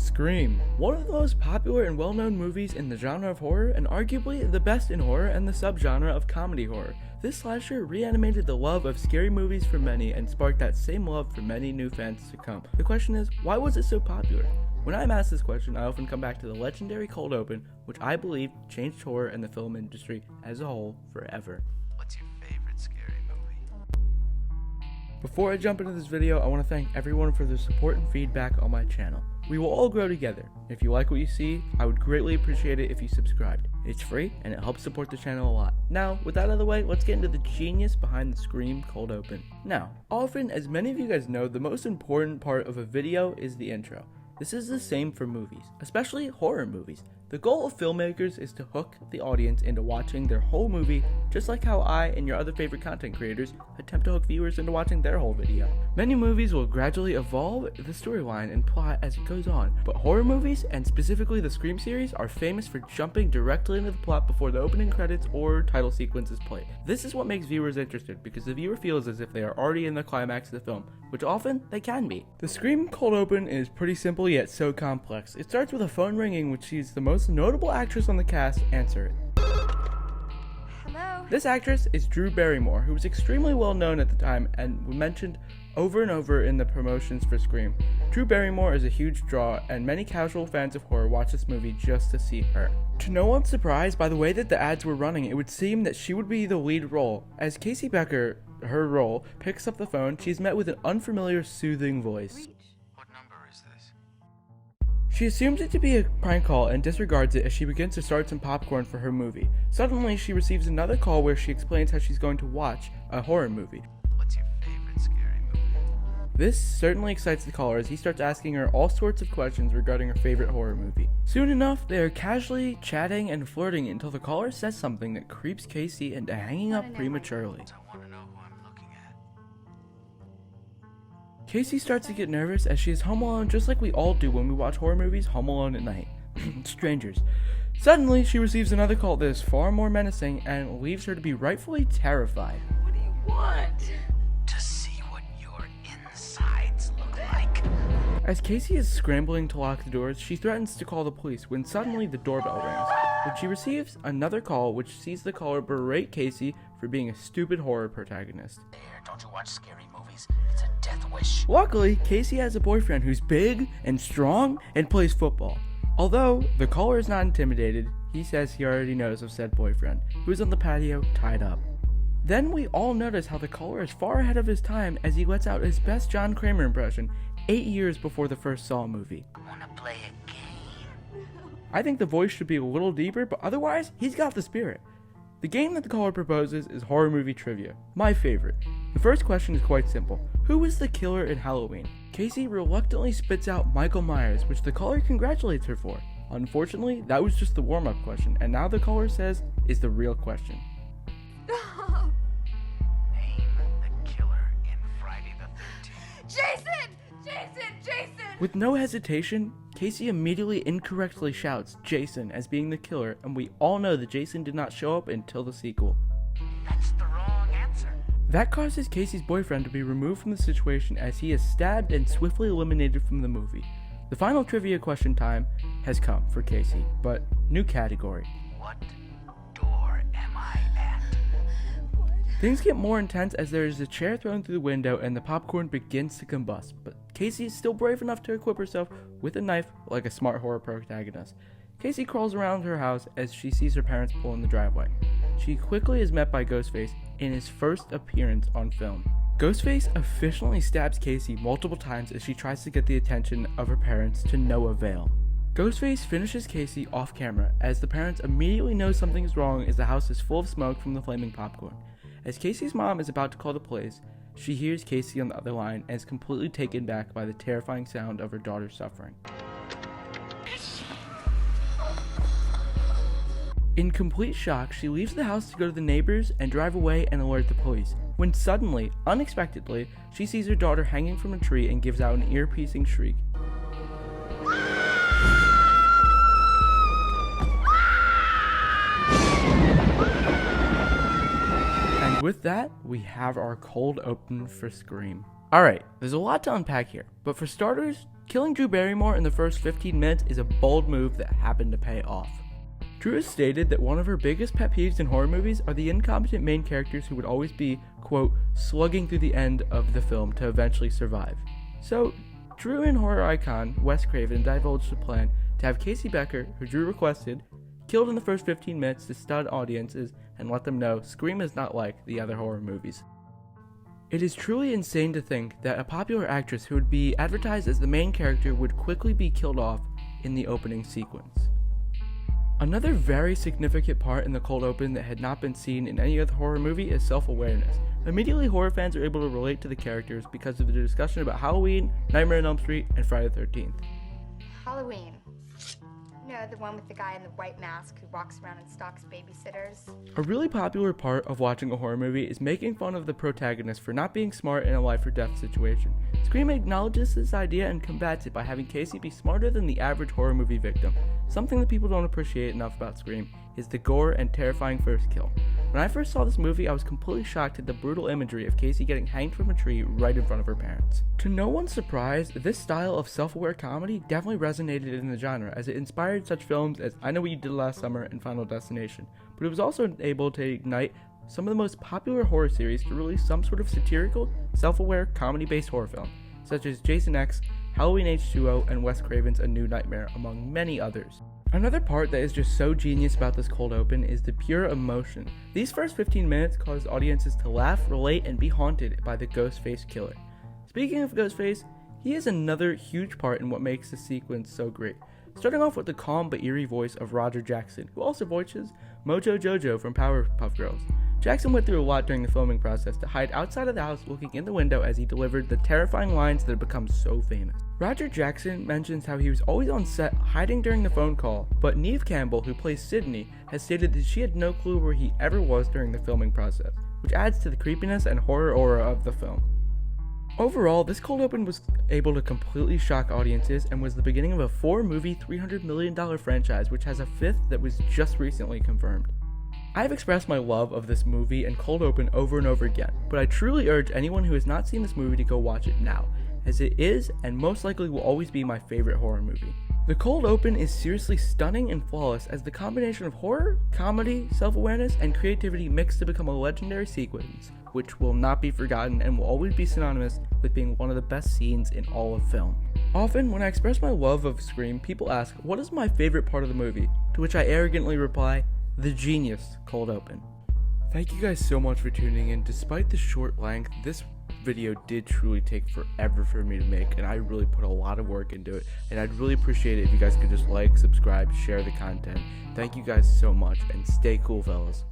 Scream, one of the most popular and well-known movies in the genre of horror, and arguably the best in horror and the subgenre of comedy horror. This slasher reanimated the love of scary movies for many and sparked that same love for many new fans to come. The question is, why was it so popular? When I'm asked this question, I often come back to the legendary cold open, which I believe changed horror and the film industry as a whole forever. What's your favorite scary movie? Before I jump into this video, I want to thank everyone for their support and feedback on my channel. We will all grow together. If you like what you see, I would greatly appreciate it if you subscribed. It's free and it helps support the channel a lot. Now, with that out of the way, let's get into the genius behind the Scream cold open. Now, often, as many of you guys know, the most important part of a video is the intro. This is the same for movies, especially horror movies. The goal of filmmakers is to hook the audience into watching their whole movie, just like how I and your other favorite content creators attempt to hook viewers into watching their whole video. Many movies will gradually evolve the storyline and plot as it goes on, but horror movies, and specifically the Scream series, are famous for jumping directly into the plot before the opening credits or title sequence is played. This is what makes viewers interested, because the viewer feels as if they are already in the climax of the film, which often they can be. The Scream cold open is pretty simple yet so complex. It starts with a phone ringing, which sees the most notable actress on the cast answer it. Hello? This actress is Drew Barrymore, who was extremely well known at the time and mentioned over and over in the promotions for Scream. Drew Barrymore is a huge draw, and many casual fans of horror watch this movie just to see her. To no one's surprise, by the way that the ads were running, it would seem that she would be the lead role. As Casey Becker, her role, picks up the phone, she's met with an unfamiliar, soothing voice. What number is this? She assumes it to be a prank call and disregards it as she begins to start some popcorn for her movie. Suddenly, she receives another call where she explains how she's going to watch a horror movie. What's your favorite scary movie? This certainly excites the caller as he starts asking her all sorts of questions regarding her favorite horror movie. Soon enough, they are casually chatting and flirting until the caller says something that creeps Casey into hanging up prematurely. I want to know who I'm looking at. Casey starts to get nervous as she is home alone just like we all do when we watch horror movies home alone at night. Strangers. Suddenly, she receives another call that is far more menacing and leaves her to be rightfully terrified. What do you want? To see what your insides look like. As Casey is scrambling to lock the doors, she threatens to call the police when suddenly the doorbell rings. But she receives another call which sees the caller berate Casey for being a stupid horror protagonist. There, don't you watch scary movies? It's a death wish. Luckily, Casey has a boyfriend who's big and strong and plays football. Although the caller is not intimidated, he says he already knows of said boyfriend, who's on the patio tied up. Then we all notice how the caller is far ahead of his time as he lets out his best John Kramer impression 8 years before the first Saw movie. I want to play a game. I think the voice should be a little deeper, but otherwise, he's got the spirit. The game that the caller proposes is horror movie trivia, my favorite. The first question is quite simple. Who is the killer in Halloween? Casey reluctantly spits out Michael Myers, which the caller congratulates her for. Unfortunately, that was just the warm-up question, and now the caller says is the real question. Name the killer in Friday the 13th. Jason! Jason! Jason! With no hesitation, Casey immediately incorrectly shouts Jason as being the killer, and we all know that Jason did not show up until the sequel. That's the wrong answer. That causes Casey's boyfriend to be removed from the situation as he is stabbed and swiftly eliminated from the movie. The final trivia question time has come for Casey, but new category. What door am I at? Things get more intense as there is a chair thrown through the window and the popcorn begins to combust, but Casey is still brave enough to equip herself with a knife like a smart horror protagonist. Casey crawls around her house as she sees her parents pull in the driveway. She quickly is met by Ghostface in his first appearance on film. Ghostface efficiently stabs Casey multiple times as she tries to get the attention of her parents to no avail. Ghostface finishes Casey off camera as the parents immediately know something is wrong as the house is full of smoke from the flaming popcorn. As Casey's mom is about to call the police, she hears Casey on the other line and is completely taken back by the terrifying sound of her daughter suffering. In complete shock, she leaves the house to go to the neighbors and drive away and alert the police, when suddenly, unexpectedly, she sees her daughter hanging from a tree and gives out an ear-piercing shriek. And with that, we have our cold open for Scream. Alright, there's a lot to unpack here, but for starters, Killing Drew Barrymore in the first 15 minutes is a bold move that happened to pay off. Drew has stated that one of her biggest pet peeves in horror movies are the incompetent main characters who would always be, quote, slugging through the end of the film to eventually survive. So, Drew and horror icon Wes Craven divulged a plan to have Casey Becker, who Drew requested, killed in the first 15 minutes to stun audiences and let them know Scream is not like the other horror movies. It is truly insane to think that a popular actress who would be advertised as the main character would quickly be killed off in the opening sequence. Another very significant part in the cold open that had not been seen in any other horror movie is self-awareness. Immediately, horror fans are able to relate to the characters because of the discussion about Halloween, Nightmare on Elm Street, and Friday the 13th. Halloween. No, the one with the guy in the white mask who walks around and stalks babysitters. A really popular part of watching a horror movie is making fun of the protagonist for not being smart in a life or death situation. Scream acknowledges this idea and combats it by having Casey be smarter than the average horror movie victim. Something that people don't appreciate enough about Scream is the gore and terrifying first kill. When I first saw this movie, I was completely shocked at the brutal imagery of Casey getting hanged from a tree right in front of her parents. To no one's surprise, this style of self-aware comedy definitely resonated in the genre, as it inspired such films as I Know What You Did Last Summer and Final Destination, but it was also able to ignite some of the most popular horror series to release some sort of satirical, self-aware, comedy-based horror film, such as Jason X, Halloween H2O, and Wes Craven's A New Nightmare, among many others. Another part that is just so genius about this cold open is the pure emotion. These first 15 minutes caused audiences to laugh, relate, and be haunted by the Ghostface killer. Speaking of Ghostface, he is another huge part in what makes the sequence so great. Starting off with the calm but eerie voice of Roger Jackson, who also voices Mojo Jojo from Powerpuff Girls. Jackson went through a lot during the filming process to hide outside of the house looking in the window as he delivered the terrifying lines that have become so famous. Roger Jackson mentions how he was always on set hiding during the phone call, but Neve Campbell, who plays Sydney, has stated that she had no clue where he ever was during the filming process, which adds to the creepiness and horror aura of the film. Overall, this cold open was able to completely shock audiences and was the beginning of a 4-movie, $300 million franchise, which has a 5th that was just recently confirmed. I have expressed my love of this movie and cold open over and over again, but I truly urge anyone who has not seen this movie to go watch it now, as it is and most likely will always be my favorite horror movie. The cold open is seriously stunning and flawless as the combination of horror, comedy, self-awareness, and creativity mix to become a legendary sequence, which will not be forgotten and will always be synonymous with being one of the best scenes in all of film. Often, when I express my love of Scream, people ask, what is my favorite part of the movie? To which I arrogantly reply, the genius cold open. Thank you guys so much for tuning in. Despite the short length, this video did truly take forever for me to make, and I really put a lot of work into it, and I'd really appreciate it if you guys could just like, subscribe, share the content. Thank you guys so much, and stay cool, fellas.